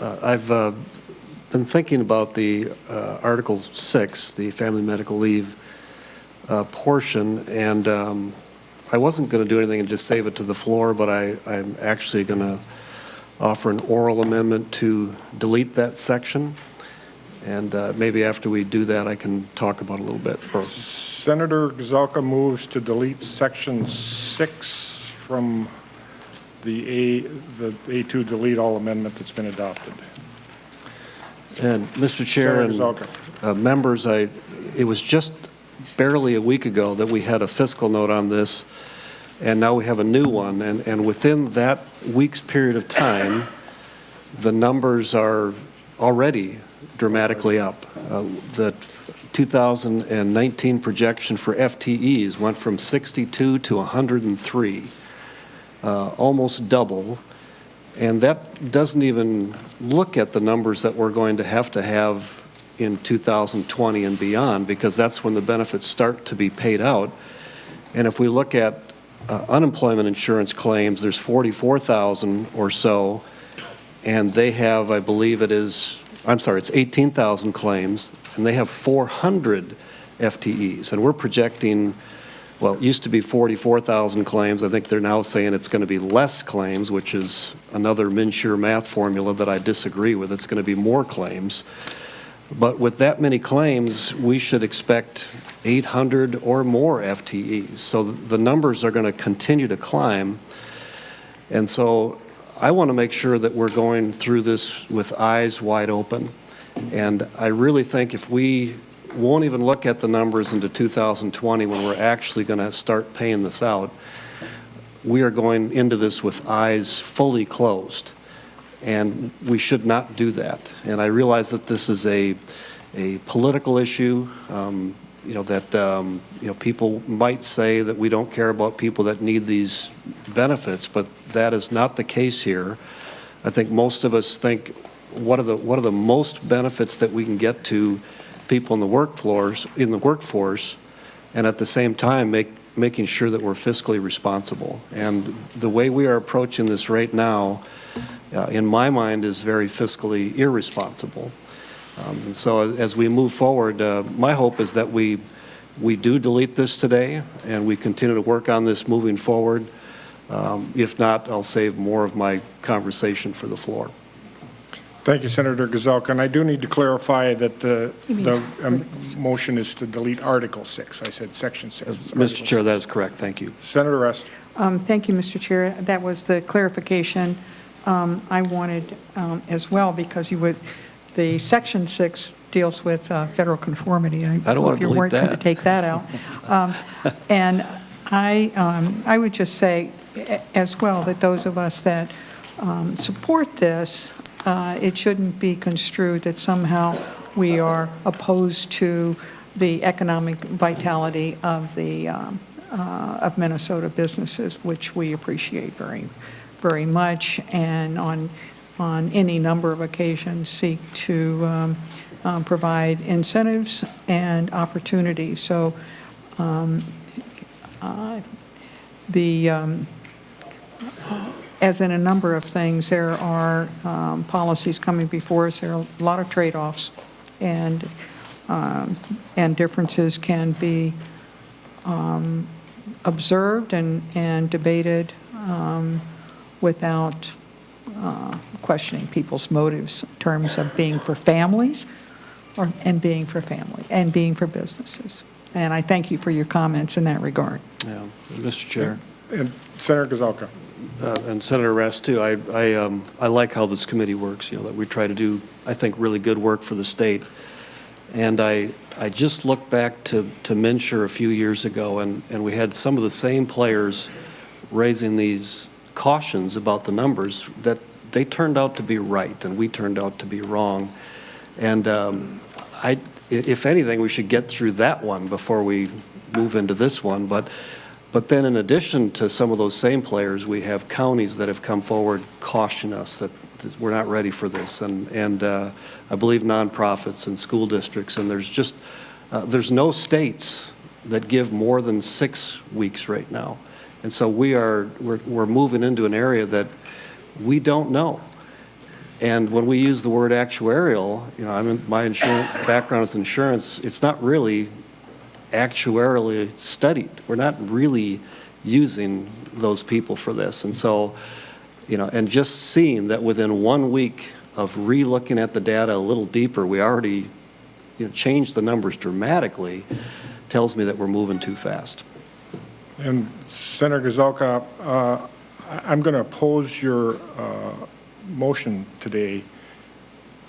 I've been thinking about the Article 6, the family medical leave portion, and I wasn't going to do anything and just save it to the floor, but I'm actually going to offer an oral amendment to delete that section. And maybe after we do that, I can talk about it a little bit. Senator Gazelka moves to delete Section 6 from the A2 delete all amendment that's been adopted. And Mr. Chair and members, it was just barely a week ago that we had a fiscal note on this, and now we have a new one. And within that week's period of time, the numbers are already dramatically up. The 2019 projection for FTEs went from 62 to 103, almost double. And that doesn't even look at the numbers that we're going to have in 2020 and beyond, because that's when the benefits start to be paid out. And if we look at unemployment insurance claims, there's 44,000 or so, and they have, I believe it's 18,000 claims, and they have 400 FTEs. And we're projecting, well, it used to be 44,000 claims. I think they're now saying it's going to be less claims, which is another Minsure math formula that I disagree with. It's going to be more claims. But with that many claims, we should expect 800 or more FTEs. So the numbers are going to continue to climb. And so I want to make sure that we're going through this with eyes wide open. And I really think if we won't even look at the numbers into 2020 when we're actually going to start paying this out, we are going into this with eyes fully closed. And we should not do that. And I realize that this is a political issue, people might say that we don't care about people that need these benefits, but that is not the case here. I think most of us think, what are the most benefits that we can get to people in the workforce, and at the same time making sure that we're fiscally responsible. And the way we are approaching this right now, in my mind, is very fiscally irresponsible. And so as we move forward, my hope is that we do delete this today, and we continue to work on this moving forward. If not, I'll save more of my conversation for the floor. Thank you, Senator Gazelka. And I do need to clarify that the motion is to delete Article 6. I said Section 6. Mr. Chair, that is correct. Thank you. Senator Rest. Thank you, Mr. Chair. That was the clarification I wanted as well, because the Section 6 deals with federal conformity. I don't want to delete that. You weren't going to take that out. And I would just say as well that those of us that support this, it shouldn't be construed that somehow we are opposed to the economic vitality of the of Minnesota businesses, which we appreciate very, very much, and on any number of occasions seek to provide incentives and opportunities. So as in a number of things, there are policies coming before us. There are a lot of trade-offs, and differences can be observed and debated without questioning people's motives in terms of being for families and being for family and being for businesses. And I thank you for your comments in that regard. Yeah, Mr. Chair. And Senator Gazelka. And Senator Rest, too. I like how this committee works, that we try to do, I think, really good work for the state. And I just looked back to Minsure a few years ago, and we had some of the same players raising these cautions about the numbers that they turned out to be right, and we turned out to be wrong. And if anything, we should get through that one before we move into this one. But then in addition to some of those same players, we have counties that have come forward caution us that we're not ready for this. And I believe nonprofits and school districts, and there's no states that give more than 6 weeks right now. And so we're moving into an area that we don't know. And when we use the word actuarial, my insurance background is insurance, it's not really actuarially studied. We're not really using those people for this. And so, and just seeing that within 1 week of re-looking at the data a little deeper, we already changed the numbers dramatically, tells me that we're moving too fast. And Senator Gazelka, I'm going to oppose your motion today.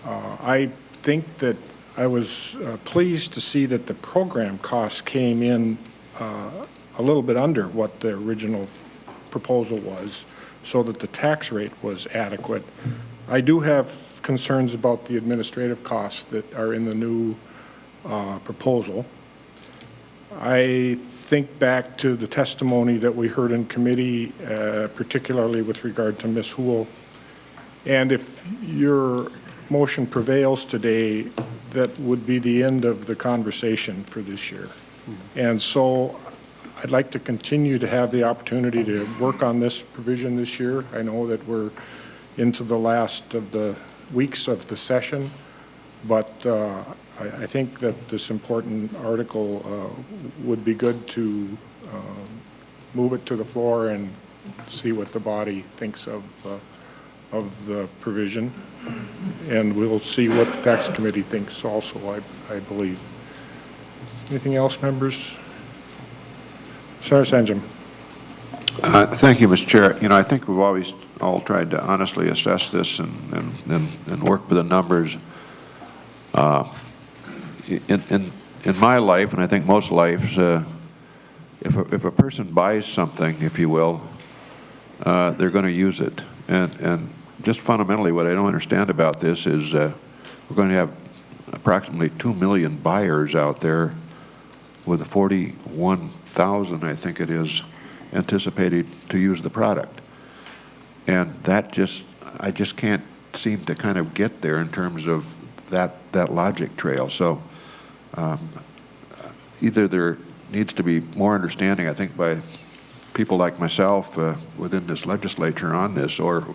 I think that I was pleased to see that the program costs came in a little bit under what the original proposal was, so that the tax rate was adequate. I do have concerns about the administrative costs that are in the new proposal. I think back to the testimony that we heard in committee, particularly with regard to Ms. Houle. And if your motion prevails today, that would be the end of the conversation for this year. And so I'd like to continue to have the opportunity to work on this provision this year. I know that we're into the last of the weeks of the session, but I think that this important article would be good to move it to the floor and see what the body thinks of the provision. And we'll see what the tax committee thinks also, I believe. Anything else, members? Senator Sieben. Thank you, Mr. Chair. I think we've always all tried to honestly assess this and work with the numbers. In my life, and I think most lives, if a person buys something, if you will, they're going to use it. And just fundamentally, what I don't understand about this is we're going to have approximately 2 million buyers out there with 41,000, I think it is, anticipated to use the product. And that I just can't seem to kind of get there in terms of that logic trail. So either there needs to be more understanding, I think, by people like myself within this legislature on this, or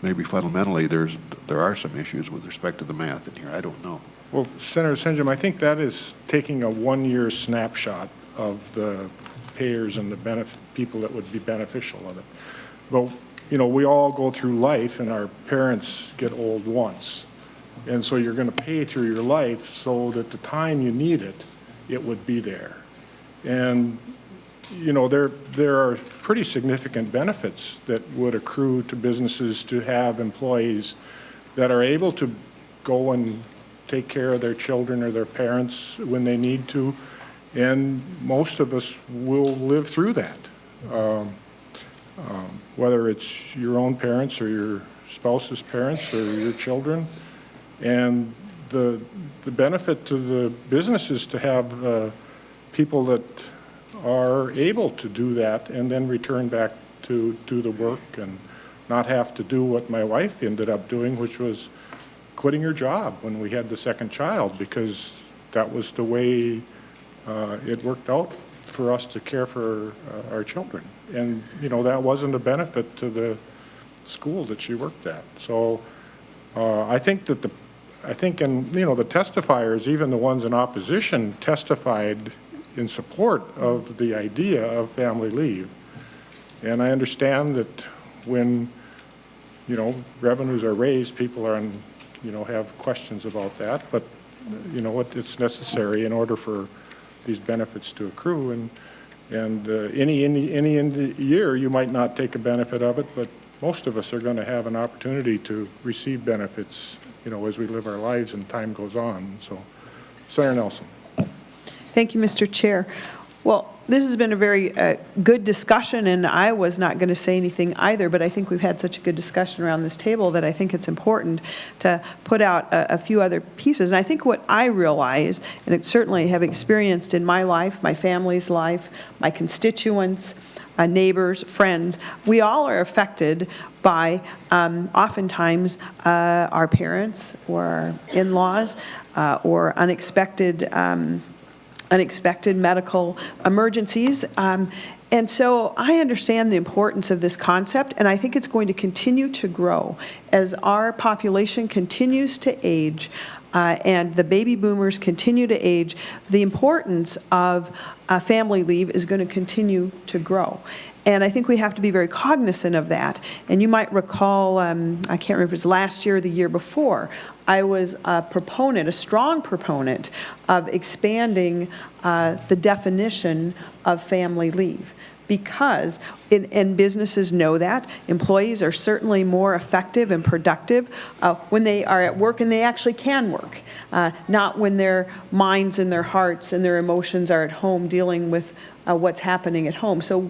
maybe fundamentally there are some issues with respect to the math in here. I don't know. Well, Senator Sieben, I think that is taking a one-year snapshot of the payers and the people that would be beneficial of it. But, we all go through life, and our parents get old once. And so you're going to pay through your life so that the time you need it, it would be there. And, there are pretty significant benefits that would accrue to businesses to have employees that are able to go and take care of their children or their parents when they need to. And most of us will live through that, whether it's your own parents or your spouse's parents or your children. And the benefit to the businesses to have people that are able to do that and then return back to do the work and not have to do what my wife ended up doing, which was quitting her job when we had the second child, because that was the way it worked out for us to care for our children. And, that wasn't a benefit to the school that she worked at. So I think that the testifiers, even the ones in opposition, testified in support of the idea of family leave. And I understand that when, revenues are raised, people are, have questions about that, but, it's necessary in order for these benefits to accrue. And any year you might not take a benefit of it, but most of us are going to have an opportunity to receive benefits, as we live our lives and time goes on. So, Senator Nelson. Thank you, Mr. Chair. Well, this has been a very good discussion, and I was not going to say anything either, but I think we've had such a good discussion around this table that I think it's important to put out a few other pieces. And I think what I realize, and certainly have experienced in my life, my family's life, my constituents, neighbors, friends, we all are affected by oftentimes our parents or our in-laws or unexpected medical emergencies. And so I understand the importance of this concept, and I think it's going to continue to grow as our population continues to age and the baby boomers continue to age. The importance of family leave is going to continue to grow. And I think we have to be very cognizant of that. And you might recall, I can't remember if it was last year or the year before, I was a proponent, a strong proponent of expanding the definition of family leave. Because, and businesses know that, employees are certainly more effective and productive when they are at work and they actually can work, not when their minds and their hearts and their emotions are at home dealing with what's happening at home. So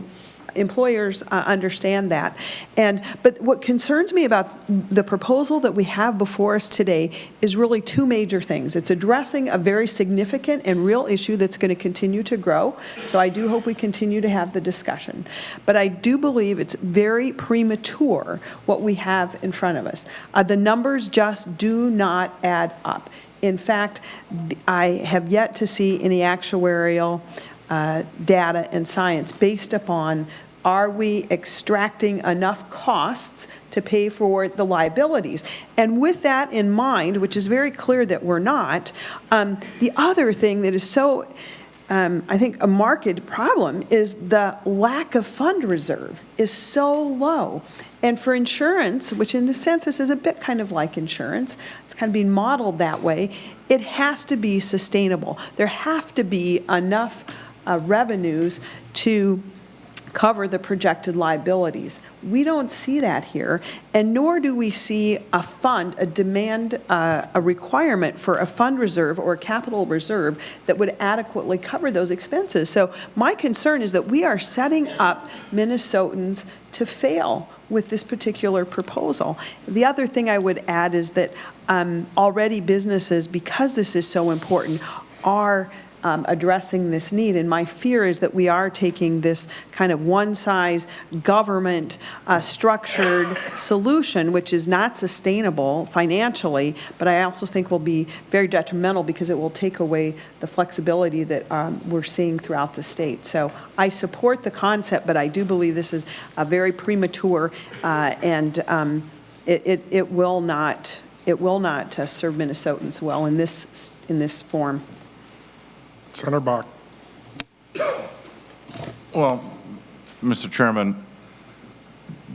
employers understand that. But what concerns me about the proposal that we have before us today is really two major things. It's addressing a very significant and real issue that's going to continue to grow, so I do hope we continue to have the discussion. But I do believe it's very premature what we have in front of us. The numbers just do not add up. In fact, I have yet to see any actuarial data and science based upon, are we extracting enough costs to pay for the liabilities? And with that in mind, which is very clear that we're not, the other thing that is so, I think, a marked problem is the lack of fund reserve is so low. And for insurance, which in a sense this is a bit kind of like insurance, it's kind of being modeled that way, it has to be sustainable. There have to be enough revenues to cover the projected liabilities. We don't see that here, and nor do we see a fund, a demand, a requirement for a fund reserve or a capital reserve that would adequately cover those expenses. So my concern is that we are setting up Minnesotans to fail with this particular proposal. The other thing I would add is that already businesses, because this is so important, are addressing this need, and my fear is that we are taking this kind of one-size government structured solution, which is not sustainable financially, but I also think will be very detrimental because it will take away the flexibility that we're seeing throughout the state. So I support the concept, but I do believe this is a very premature and it will not serve Minnesotans well in this form. Senator Bach. Well, Mr. Chairman,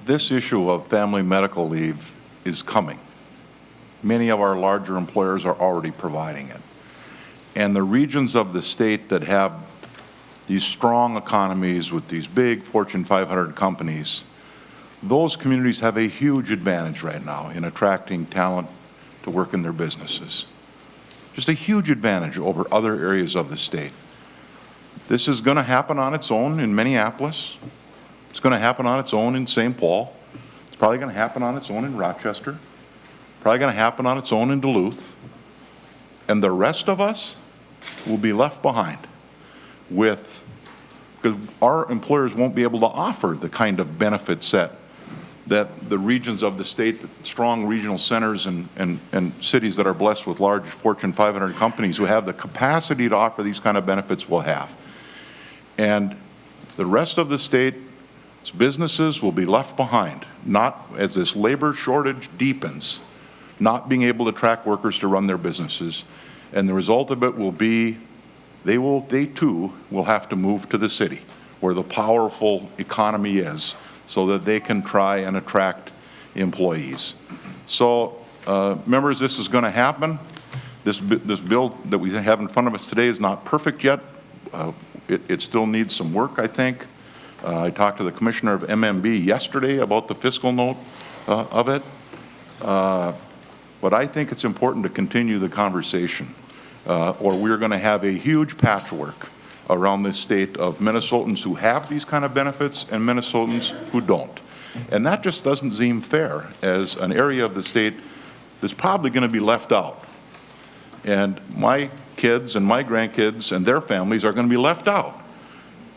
this issue of family medical leave is coming. Many of our larger employers are already providing it. And the regions of the state that have these strong economies with these big Fortune 500 companies, those communities have a huge advantage right now in attracting talent to work in their businesses. Just a huge advantage over other areas of the state. This is going to happen on its own in Minneapolis. It's going to happen on its own in St. Paul. It's probably going to happen on its own in Rochester. Probably going to happen on its own in Duluth. And the rest of us will be left behind because our employers won't be able to offer the kind of benefit set that the regions of the state, strong regional centers and cities that are blessed with large Fortune 500 companies who have the capacity to offer these kind of benefits will have. And the rest of the state's businesses will be left behind, not as this labor shortage deepens, not being able to attract workers to run their businesses. And the result of it will be they too will have to move to the city where the powerful economy is, so that they can try and attract employees. So, members, this is going to happen. This bill that we have in front of us today is not perfect yet. It still needs some work, I think. I talked to the commissioner of MMB yesterday about the fiscal note of it. But I think it's important to continue the conversation, or we're going to have a huge patchwork around this state of Minnesotans who have these kind of benefits and Minnesotans who don't. And that just doesn't seem fair as an area of the state that's probably going to be left out. And my kids and my grandkids and their families are going to be left out.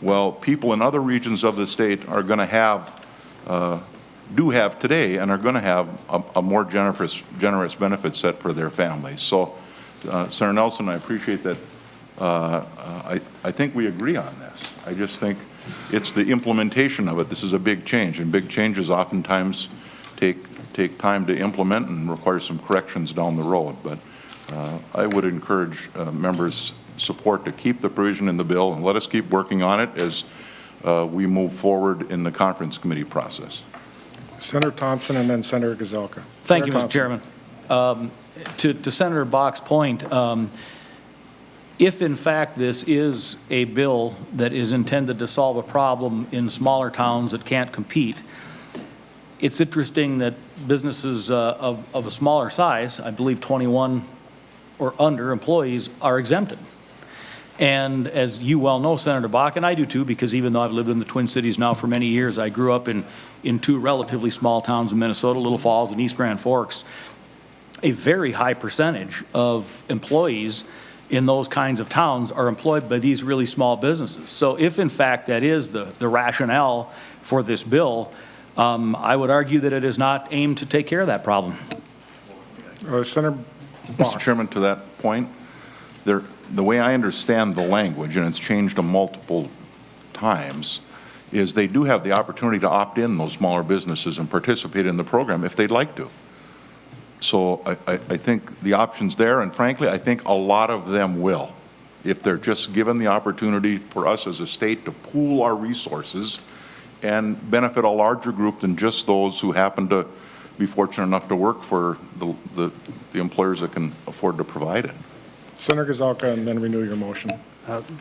Well, people in other regions of the state are going to have, do have today, and are going to have a more generous benefit set for their families. So, Senator Nelson, I appreciate that I think we agree on this. I just think it's the implementation of it. This is a big change, and big changes oftentimes take time to implement and require some corrections down the road. But I would encourage members' support to keep the provision in the bill, and let us keep working on it as we move forward in the conference committee process. Senator Thompson and then Senator Gazelka. Thank you, Senator Mr. Chairman. To Senator Bach's point, if in fact this is a bill that is intended to solve a problem in smaller towns that can't compete, it's interesting that businesses of a smaller size, I believe 21 or under employees, are exempted. And as you well know, Senator Bach, and I do too, because even though I've lived in the Twin Cities now for many years, I grew up in two relatively small towns in Minnesota, Little Falls and East Grand Forks. A very high percentage of employees in those kinds of towns are employed by these really small businesses. So if in fact that is the rationale for this bill, I would argue that it is not aimed to take care of that problem. Senator Mr. Chairman, to that point, the way I understand the language, and it's changed multiple times, is they do have the opportunity to opt in, those smaller businesses, and participate in the program if they'd like to. So I think the option's there, and frankly, I think a lot of them will, if they're just given the opportunity for us as a state to pool our resources and benefit a larger group than just those who happen to be fortunate enough to work for the employers that can afford to provide it. Senator Gazelka, and then renew your motion.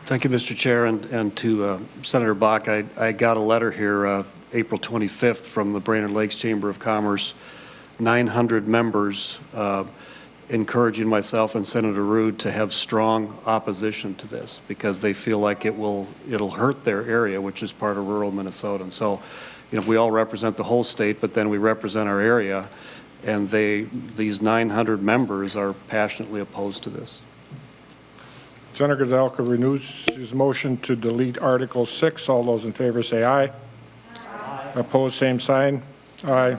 Thank you, Mr. Chair, and to Senator Bach, I got a letter here April 25th from the Brainerd Lakes Chamber of Commerce, 900 members encouraging myself and Senator Ruud to have strong opposition to this because they feel like it'll hurt their area, which is part of rural Minnesota. And so, you know, we all represent the whole state, but then we represent our area, and these 900 members are passionately opposed to this. Senator Gazelka renews his motion to delete Article 6. All those in favor say aye. Aye. Opposed, same sign. Aye.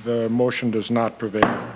The motion does not prevail.